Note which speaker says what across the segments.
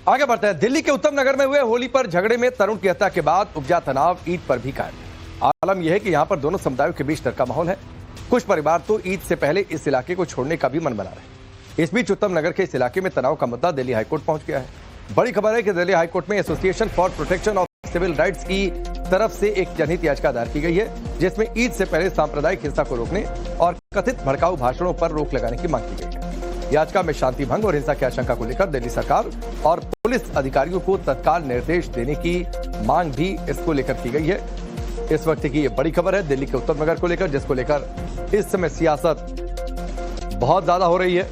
Speaker 1: आगे बढ़ते हैं। दिल्ली के उत्तम नगर में हुए होली पर झगड़े में तरुण की हत्या के बाद उपजा तनाव ईद पर भी कायम। आलम यह है कि यहां पर दोनों समुदायों के बीच डर का माहौल है। कुछ परिवार तो ईद से पहले इस इलाके को छोड़ने का भी मन बना रहे हैं। इस बीच उत्तम नगर के इस इलाके में तनाव का मुद्दा दिल्ली हाईकोर्ट पहुंच गया है। बड़ी खबर है कि दिल्ली हाईकोर्ट में association for protection of civil rights की तरफ से एक जनहित याचिका दायर की गई है, जिसमें ईद से पहले सांप्रदायिक हिंसा को रोकने और कथित भड़काऊ भाषणों पर रोक लगाने की मांग की गई है। याचिका में शांति भंग और हिंसा की आशंका को लेकर दिल्ली सरकार और पुलिस अधिकारियों को तत्काल निर्देश देने की मांग भी इसको लेकर की गई है। इस वक्त की ये बड़ी खबर है दिल्ली के उत्तम नगर को लेकर, जिसको लेकर इस समय सियासत बहुत ज्यादा हो रही है।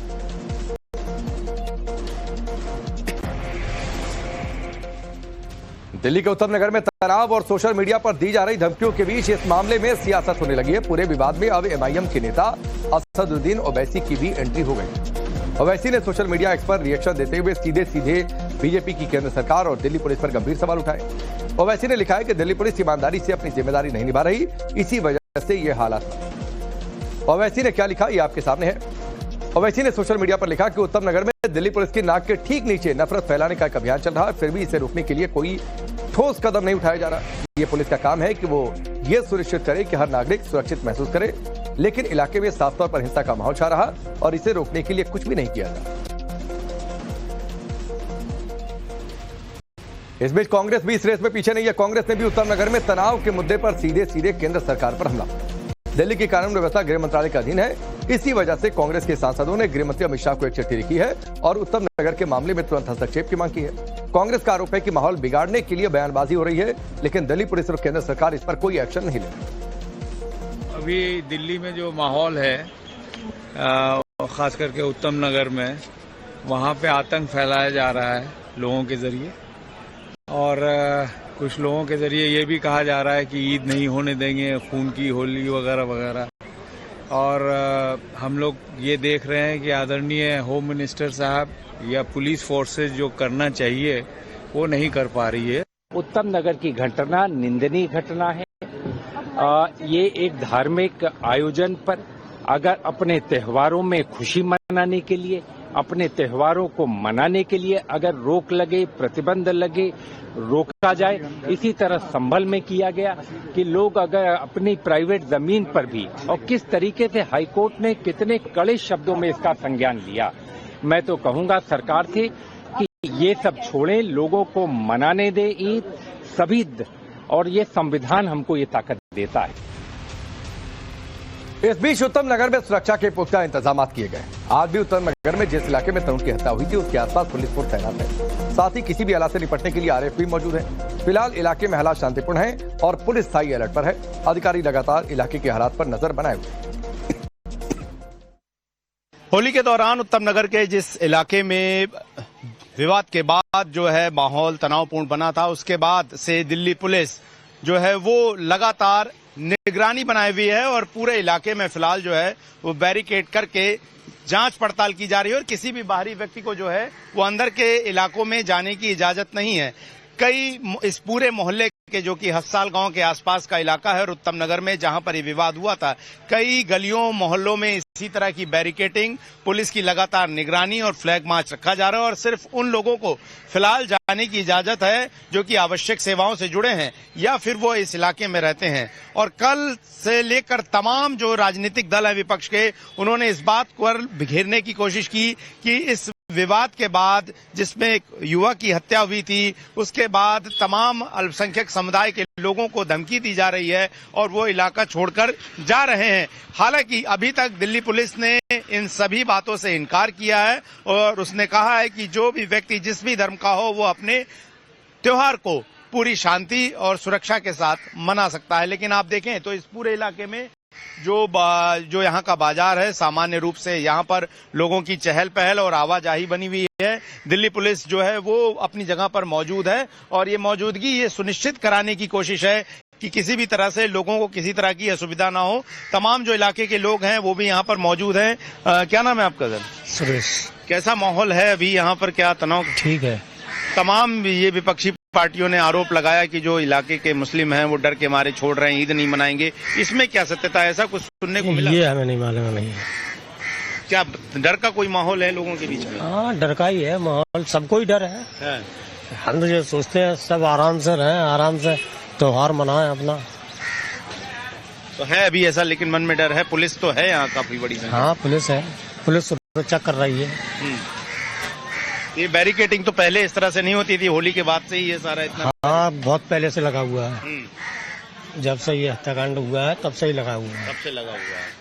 Speaker 1: दिल्ली के उत्तम नगर में तनाव और सोशल मीडिया पर दी जा रही धमकियों के बीच इस मामले में सियासत होने लगी है। पूरे विवाद में अब एमआईएम के नेता असदुद्दीन ओवैसी की भी एंट्री हो गई। ओवैसी ने सोशल मीडिया एक्स पर रिएक्शन देते हुए सीधे बीजेपी की केंद्र सरकार और दिल्ली पुलिस पर गंभीर सवाल उठाए। ओवैसी ने लिखा है कि दिल्ली पुलिस ईमानदारी से अपनी जिम्मेदारी नहीं निभा रही, इसी वजह से ये हालात। ओवैसी ने क्या लिखा ये आपके सामने है। ओवैसी ने सोशल मीडिया पर लिखा कि उत्तम नगर में दिल्ली पुलिस की नाक के ठीक नीचे नफरत फैलाने का एक अभियान चल रहा है, फिर भी इसे रोकने के लिए कोई ठोस कदम नहीं उठाया जा रहा। ये पुलिस का काम है कि वो ये सुनिश्चित करे कि हर नागरिक सुरक्षित महसूस करे, लेकिन इलाके में साफ तौर पर हिंसा का माहौल छा रहा और इसे रोकने के लिए कुछ भी नहीं किया जा रहा। इस बीच कांग्रेस भी इस रेस में पीछे नहीं है। कांग्रेस ने भी उत्तम नगर में तनाव के मुद्दे पर सीधे केंद्र सरकार पर हमला। दिल्ली की कानून व्यवस्था गृह मंत्रालय के अधीन है, इसी वजह से कांग्रेस के सांसदों ने गृह मंत्री अमित शाह को एक चिट्ठी लिखी है और उत्तम नगर के मामले में तुरंत हस्तक्षेप की मांग की है। कांग्रेस का आरोप है कि माहौल बिगाड़ने के लिए बयानबाजी हो रही है, लेकिन दिल्ली पुलिस और केंद्र सरकार इस पर कोई एक्शन नहीं ले रही।
Speaker 2: अभी दिल्ली में जो माहौल है, खास करके उत्तम नगर में, वहाँ पे आतंक फैलाया जा रहा है लोगों के जरिए, और कुछ लोगों के जरिए ये भी कहा जा रहा है कि ईद नहीं होने देंगे, खून की होली वगैरह वगैरह। और हम लोग ये देख रहे हैं कि आदरणीय होम मिनिस्टर साहब या पुलिस फोर्सेस जो करना चाहिए वो नहीं कर पा रही है।
Speaker 3: उत्तम नगर की घटना निंदनीय घटना है। ये एक धार्मिक आयोजन पर अगर अपने त्योहारों में खुशी मनाने के लिए, अपने त्योहारों को मनाने के लिए अगर रोक लगे, प्रतिबंध लगे, रोका जाए, इसी तरह संभल में किया गया कि लोग अगर अपनी प्राइवेट जमीन पर भी, और किस तरीके से हाईकोर्ट ने कितने कड़े शब्दों में इसका संज्ञान लिया। मैं तो कहूंगा सरकार से कि ये सब छोड़ें, लोगों को मनाने दे ईद सभी, और ये संविधान हमको ये ताकत देता है।
Speaker 1: इस बीच उत्तम नगर में सुरक्षा के पुख्ता इंतजाम किए गए। आज भी उत्तम नगर में जिस इलाके में तरुण की हत्या हुई थी उसके आसपास पुलिस फोर्स तैनात है। साथ ही किसी भी हालात से निपटने के लिए आरएएफ भी मौजूद है। फिलहाल इलाके में हालात शांतिपूर्ण है और पुलिस स्थायी अलर्ट पर है। अधिकारी लगातार इलाके के हालात पर नजर बनाए हुए।
Speaker 4: होली के दौरान उत्तम नगर के जिस इलाके में विवाद के बाद जो है माहौल तनावपूर्ण बना था, उसके बाद से दिल्ली पुलिस जो है वो लगातार निगरानी बनाई हुई है और पूरे इलाके में फिलहाल जो है वो बैरिकेड करके जांच पड़ताल की जा रही है और किसी भी बाहरी व्यक्ति को जो है वो अंदर के इलाकों में जाने की इजाजत नहीं है। कई इस पूरे मोहल्ले के, जो कि हस्साल गांव के आसपास का इलाका है और उत्तम नगर में जहां पर ये विवाद हुआ था, कई गलियों मोहल्लों में इसी तरह की बैरिकेडिंग, पुलिस की लगातार निगरानी और फ्लैग मार्च रखा जा रहा है और सिर्फ उन लोगों को फिलहाल जाने की इजाजत है जो कि आवश्यक सेवाओं से जुड़े हैं या फिर वो इस इलाके में रहते हैं। और कल से लेकर तमाम जो राजनीतिक दल है विपक्ष के, उन्होंने इस बात पर घेरने की कोशिश की कि इस विवाद के बाद जिसमें एक युवक की हत्या हुई थी, उसके बाद तमाम अल्पसंख्यक समुदाय के लोगों को धमकी दी जा रही है और वो इलाका छोड़कर जा रहे हैं। हालांकि अभी तक दिल्ली पुलिस ने इन सभी बातों से इनकार किया है और उसने कहा है कि जो भी व्यक्ति जिस भी धर्म का हो वो अपने त्योहार को पूरी शांति और सुरक्षा के साथ मना सकता है। लेकिन आप देखें तो इस पूरे इलाके में जो यहाँ का बाजार है, सामान्य रूप से यहाँ पर लोगों की चहल पहल और आवाजाही बनी हुई है। दिल्ली पुलिस जो है वो अपनी जगह पर मौजूद है और ये मौजूदगी ये सुनिश्चित कराने की कोशिश है कि किसी भी तरह से लोगों को किसी तरह की असुविधा ना हो। तमाम जो इलाके के लोग हैं वो भी यहाँ पर मौजूद हैं। क्या नाम है आपका? सर
Speaker 5: सुरेश।
Speaker 4: कैसा माहौल है अभी यहाँ पर? क्या तनाव?
Speaker 5: ठीक है।
Speaker 4: तमाम ये विपक्षी पार्टियों ने आरोप लगाया कि जो इलाके के मुस्लिम हैं वो डर के मारे छोड़ रहे हैं, ईद नहीं मनाएंगे। इसमें क्या सत्यता है? ऐसा कुछ सुनने को मिला?
Speaker 5: ये हमें नहीं मालूम। नहीं,
Speaker 4: क्या डर का कोई माहौल है लोगों के बीच में?
Speaker 5: हाँ, डर का ही है माहौल, सबको ही डर है। हम तो ये सोचते हैं सब आराम से रहें, आराम से त्योहार मनाएं अपना।
Speaker 4: तो है अभी ऐसा, लेकिन मन में डर है। पुलिस तो है यहाँ काफी बड़ी संख्या।
Speaker 5: हाँ, पुलिस है, पुलिस सुरक्षा कर रही है।
Speaker 4: ये बैरिकेटिंग तो पहले इस तरह से नहीं होती थी, होली के बाद से ही ये सारा इतना।
Speaker 5: हाँ, बहुत पहले से लगा हुआ है। जब से ये हत्याकांड हुआ है तब से ही लगा हुआ है।
Speaker 4: तब से लगा हुआ है।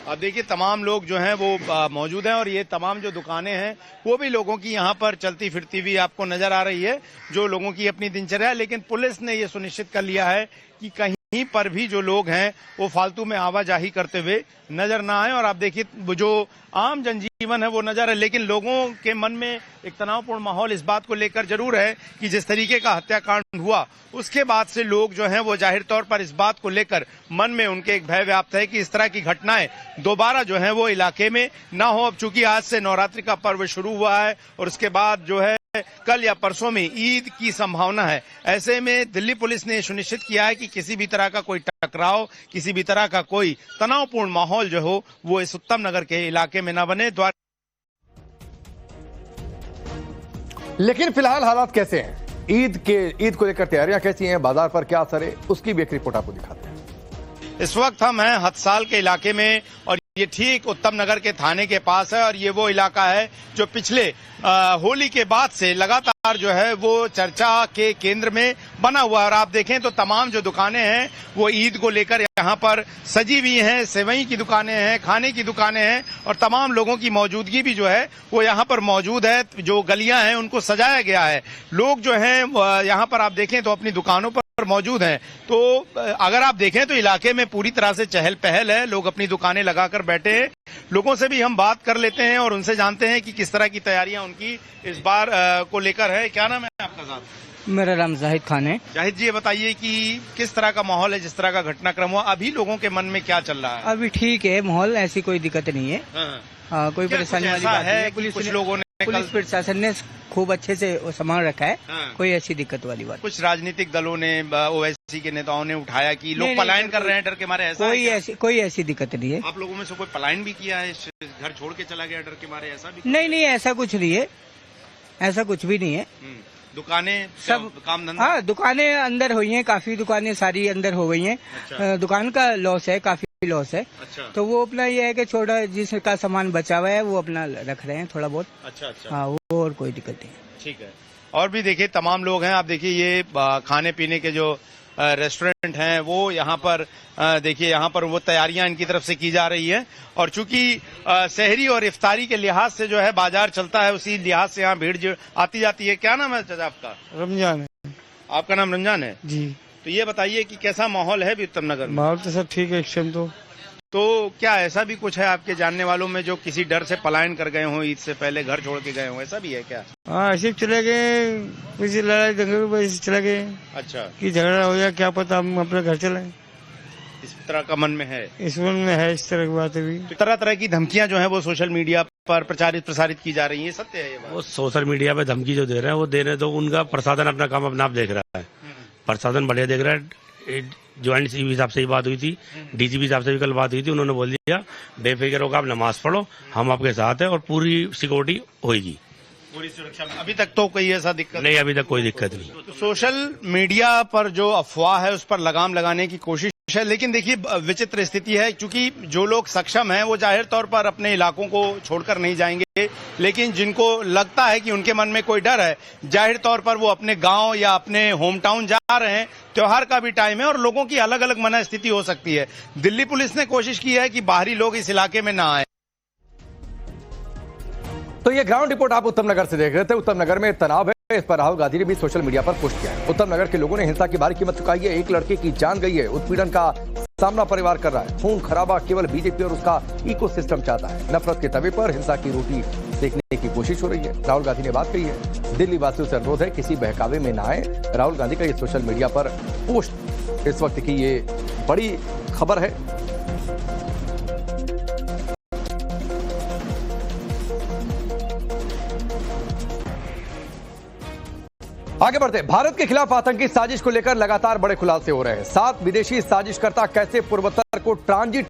Speaker 4: अब देखिए तमाम लोग जो हैं वो मौजूद हैं और ये तमाम जो दुकानें हैं वो भी लोगों की यहाँ पर चलती फिरती हुई आपको नजर आ रही है, जो लोगों की अपनी दिनचर्या है। लेकिन पुलिस ने ये सुनिश्चित कर लिया है कि कहीं पर भी जो लोग हैं वो फालतू में आवाजाही करते हुए नजर ना आए। और आप देखिए जो आम जनजीवन है वो नजर है, लेकिन लोगों के मन में एक तनावपूर्ण माहौल इस बात को लेकर जरूर है कि जिस तरीके का हत्याकांड हुआ उसके बाद से लोग जो हैं वो जाहिर तौर पर इस बात को लेकर मन में उनके एक भय व्याप्त है कि इस तरह की घटनाएं दोबारा जो है वो इलाके में ना हो। अब चूंकि आज से नवरात्रि का पर्व शुरू हुआ है और उसके बाद जो है कल या परसों में ईद की संभावना है, ऐसे में दिल्ली पुलिस ने सुनिश्चित किया है कि किसी भी तरह का कोई टकराव, किसी भी तरह का कोई तनावपूर्ण माहौल जो हो वो इस उत्तम नगर के इलाके में न बने।
Speaker 1: लेकिन फिलहाल हालात कैसे हैं? ईद को लेकर तैयारियां कैसी हैं? बाजार पर क्या असर है? उसकी भी एक रिपोर्ट आपको दिखाते हैं।
Speaker 4: इस वक्त हम हैं हथसाल के इलाके में और ये ठीक उत्तम नगर के थाने के पास है और ये वो इलाका है जो पिछले होली के बाद से लगातार जो है वो चर्चा के केंद्र में बना हुआ है। और आप देखें तो तमाम जो दुकानें हैं वो ईद को लेकर यहाँ पर सजी हुई हैं, सेवई की दुकानें हैं, खाने की दुकानें हैं और तमाम लोगों की मौजूदगी भी जो है वो यहाँ पर मौजूद है। जो गलियां हैं उनको सजाया गया है, लोग जो हैं यहाँ पर आप देखें तो अपनी दुकानों पर मौजूद हैं। तो अगर आप देखें तो इलाके में पूरी तरह से चहल पहल है, लोग अपनी दुकानें लगाकर बैठे हैं। लोगों से भी हम बात कर लेते हैं और उनसे जानते हैं कि किस तरह की तैयारियां उनकी इस बार को लेकर है। क्या नाम है आपका साहब?
Speaker 6: मेरा नाम जाहिद खान है।
Speaker 4: जाहिद जी, ये बताइए कि किस तरह का माहौल है, जिस तरह का घटनाक्रम हुआ अभी लोगों के मन में क्या चल रहा है?
Speaker 6: अभी ठीक है माहौल, ऐसी कोई दिक्कत नहीं है। हाँ, कोई परेशानी वाली बात नहीं है।
Speaker 4: पुलिस लोगों ने
Speaker 6: पुलिस प्रशासन ने खूब अच्छे से संभाल रखा है। कोई ऐसी दिक्कत वाली बात।
Speaker 4: कुछ राजनीतिक दलों ने, ओवैसी के नेताओं ने उठाया कि लोग पलायन कर रहे हैं डर के मारे, ऐसा
Speaker 6: कोई ऐसी दिक्कत नहीं है।
Speaker 4: आप लोगों में से कोई पलायन भी किया है, घर छोड़ के चला गया डर के मारे, ऐसा भी?
Speaker 6: नहीं, ऐसा कुछ नहीं है, ऐसा कुछ भी नहीं है।
Speaker 4: दुकानें
Speaker 6: सब
Speaker 4: काम धंधा?
Speaker 6: हाँ, दुकानें अंदर हुई हैं, काफी दुकानें सारी अंदर हो गई हैं।
Speaker 4: अच्छा।
Speaker 6: दुकान का लॉस है, काफी लॉस है।
Speaker 4: अच्छा।
Speaker 6: तो वो अपना ये है कि छोटा जिसका सामान बचा हुआ है वो अपना रख रहे हैं थोड़ा बहुत।
Speaker 4: अच्छा।
Speaker 6: हाँ, वो और कोई दिक्कत नहीं।
Speaker 4: ठीक है। और भी देखिए तमाम लोग हैं, आप देखिए ये खाने पीने के जो रेस्टोरेंट हैं वो यहाँ पर देखिए यहाँ पर वो तैयारियां इनकी तरफ से की जा रही है। और चूंकि सहरी और इफ्तारी के लिहाज से जो है बाजार चलता है, उसी लिहाज से यहाँ भीड़ आती जाती है। क्या नाम है चाचा आपका?
Speaker 5: रमजान है।
Speaker 4: आपका नाम रमजान है
Speaker 5: जी।
Speaker 4: तो ये बताइए कि कैसा माहौल है उत्तम नगर में?
Speaker 5: माहौल तो सब ठीक है इस टाइम
Speaker 4: तो क्या ऐसा भी कुछ है आपके जानने वालों में जो किसी डर से पलायन कर गए हों, ईद से पहले घर छोड़ के गए हों, ऐसा भी है क्या?
Speaker 5: हाँ, ऐसे चले गए, किसी लड़ाई दंगे में चले गए।
Speaker 4: अच्छा।
Speaker 5: कि झगड़ा हो जाए क्या पता, हम अपने घर चले,
Speaker 4: इस तरह का मन में है?
Speaker 5: इस मन में है, इस तरह की बातें भी।
Speaker 4: तो तरह तरह की धमकियां जो है वो सोशल मीडिया पर प्रसारित की जा रही है, सत्य है ये बात?
Speaker 7: वो सोशल मीडिया पे धमकी जो दे रहे हैं वो देने दो, उनका प्रशासन अपना काम अपना आप देख रहा है। प्रशासन बढ़िया देख रहा है। ज्वाइंट सीपी साहब से ही बात हुई थी, डीजीपी साहब से भी कल बात हुई थी, उन्होंने बोल दिया बेफिक्र होकर आप नमाज पढ़ो, हम आपके साथ हैं और पूरी सिक्योरिटी होगी,
Speaker 4: पूरी सुरक्षा में। अभी तक तो कोई ऐसा दिक्कत
Speaker 7: नहीं, अभी तक कोई दिक्कत नहीं।
Speaker 4: तो सोशल मीडिया पर जो अफवाह है उस पर लगाम लगाने की कोशिश है, लेकिन देखिए विचित्र स्थिति है क्योंकि जो लोग सक्षम हैं वो जाहिर तौर पर अपने इलाकों को छोड़कर नहीं जाएंगे, लेकिन जिनको लगता है कि उनके मन में कोई डर है जाहिर तौर पर वो अपने गांव या अपने होम टाउन जा रहे हैं। त्योहार का भी टाइम है और लोगों की अलग अलग मनस्थिति हो सकती है। दिल्ली पुलिस ने कोशिश की है कि बाहरी लोग इस इलाके में ना आए।
Speaker 1: तो ये ग्राउंड रिपोर्ट आप उत्तम नगर से देख रहे थे। उत्तम नगर में तनाव है, इस पर राहुल गांधी ने भी सोशल मीडिया पर पोस्ट किया है। उत्तम नगर के लोगों ने हिंसा की भारी कीमत चुकाई है, एक लड़के की जान गई है, उत्पीड़न का सामना परिवार कर रहा है। खून खराबा केवल बीजेपी और उसका इकोसिस्टम चाहता है। नफरत के तवे पर हिंसा की रोटी सेकने की कोशिश हो रही है। राहुल गांधी ने बात कही है, दिल्ली वासियों से अनुरोध है किसी बहकावे में ना आए। राहुल गांधी का ये सोशल मीडिया पर पोस्ट इस वक्त की ये बड़ी खबर है। आगे बढ़ते, भारत के खिलाफ आतंकी साजिश को लेकर लगातार बड़े खुलासे हो रहे हैं। 7 विदेशी साजिशकर्ता कैसे पूर्वोत्तर को ट्रांजिट